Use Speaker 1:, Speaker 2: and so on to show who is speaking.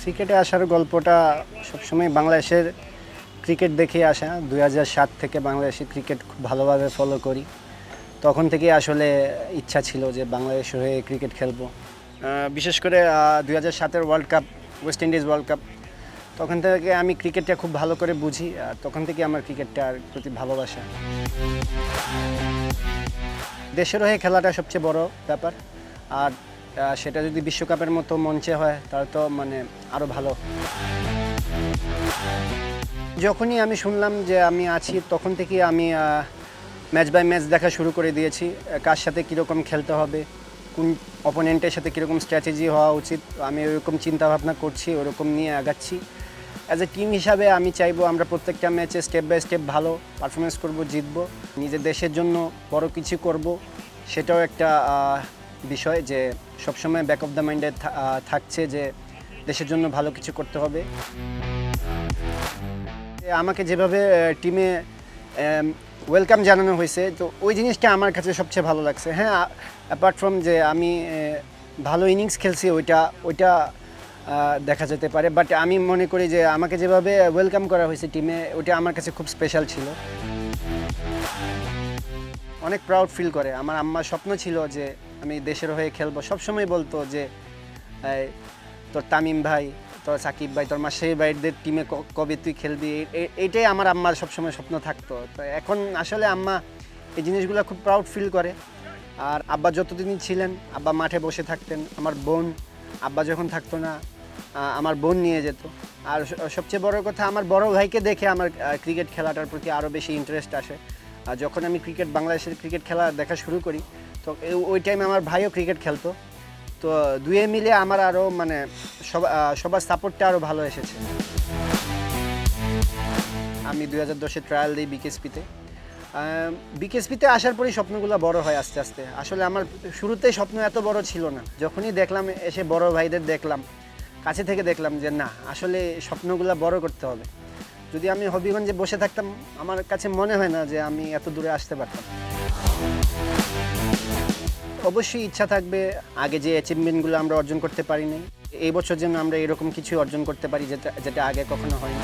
Speaker 1: ক্রিকেটে আসার গল্পটা সবসময় বাংলাদেশের ক্রিকেট দেখে আসা। 2007 থেকে বাংলাদেশের ক্রিকেট খুব ভালোভাবে ফলো করি। তখন থেকেই আসলে ইচ্ছা ছিল যে বাংলাদেশের হয়ে ক্রিকেট খেলবো। বিশেষ করে 2007-এর world cup, West Indies world cup, তখন থেকে আমি ক্রিকেটটা খুব ভালো করে বুঝি। আর তখন থেকে আমার ক্রিকেটটার প্রতি ভালোবাসা। দেশের হয়ে খেলাটা সবচেয়ে বড় ব্যাপার। আর সেটা যদি বিশ্বকাপের মতো মঞ্চে হয় তাহলে তো মানে আরও ভালো। যখনই আমি শুনলাম যে আমি আছি তখন থেকেই আমি ম্যাচ বাই ম্যাচ দেখা শুরু করে দিয়েছি। কার সাথে কীরকম খেলতে হবে, কোন অপোনেন্টের সাথে কীরকম স্ট্র্যাটেজি হওয়া উচিত, আমি ওরকম চিন্তাভাবনা করছি, ওরকম নিয়ে আগাচ্ছি। অ্যাজ এ টিম হিসাবে আমি চাইবো আমরা প্রত্যেকটা ম্যাচে স্টেপ বাই স্টেপ ভালো পারফরমেন্স করব, জিতবো, নিজের দেশের জন্য বড় কিছু করব। সেটাও একটা বিষয় যে সবসময় ব্যাক অফ দ্য মাইন্ডে থাকছে যে দেশের জন্য ভালো কিছু করতে হবে। আমাকে যেভাবে টিমে ওয়েলকাম জানানো হয়েছে, তো ওই জিনিসটা আমার কাছে সবচেয়ে ভালো লাগছে। হ্যাঁ, অ্যাপার্ট ফ্রম যে আমি ভালো ইনিংস খেলছি ওইটা দেখা যেতে পারে, বাট আমি মনে করি যে আমাকে যেভাবে ওয়েলকাম করা হয়েছে টিমে, ওইটা আমার কাছে খুব স্পেশাল ছিল। অনেক প্রাউড ফিল করে। আমার আম্মার স্বপ্ন ছিল যে আমি দেশের হয়ে খেলবো। সবসময় বলতো যে তোর তামিম ভাই, তোর সাকিব ভাই, তোর মাশরাফি ভাইদের টিমে কবে তুই খেলবি, এইটাই আমার আম্মার সবসময় স্বপ্ন থাকতো। তো এখন আসলে আম্মা এই জিনিসগুলো খুব প্রাউড ফিল করে। আর আব্বা যতদিন ছিলেন, আব্বা মাঠে বসে থাকতেন। আমার বোন, আব্বা যখন থাকতো না, আমার বোন নিয়ে যেত। আর সবচেয়ে বড় কথা, আমার বড় ভাইকে দেখে আমার ক্রিকেট খেলাটার প্রতি আরও বেশি ইন্টারেস্ট আসে। আর যখন আমি বাংলাদেশের ক্রিকেট খেলা দেখা শুরু করি, তো ওই টাইমে আমার ভাইও ক্রিকেট খেলতো। তো দুয়ে মিলে আমার আরও মানে সবার সাপোর্টটা আরও ভালো এসেছে। আমি 2010-এ ট্রায়াল দিই বিকেএসপিতে। বিকেএসপিতে আসার পরেই স্বপ্নগুলো বড় হয় আস্তে আস্তে। আসলে আমার শুরুতেই স্বপ্ন এত বড় ছিল না। যখনই দেখলাম, এসে বড় ভাইদের দেখলাম, কাছে থেকে দেখলাম যে না, আসলে স্বপ্নগুলো বড় করতে হবে। যদি আমি হবিগঞ্জে বসে থাকতাম, আমার কাছে মনে হয় না যে আমি এত দূরে আসতে পারতাম। অবশ্যই ইচ্ছা থাকবে আগে যে অ্যাচিভমেন্টগুলো আমরা অর্জন করতে পারিনি, এই বছর যেন আমরা এরকম কিছু অর্জন করতে পারি যেটা আগে কখনো হয়নি।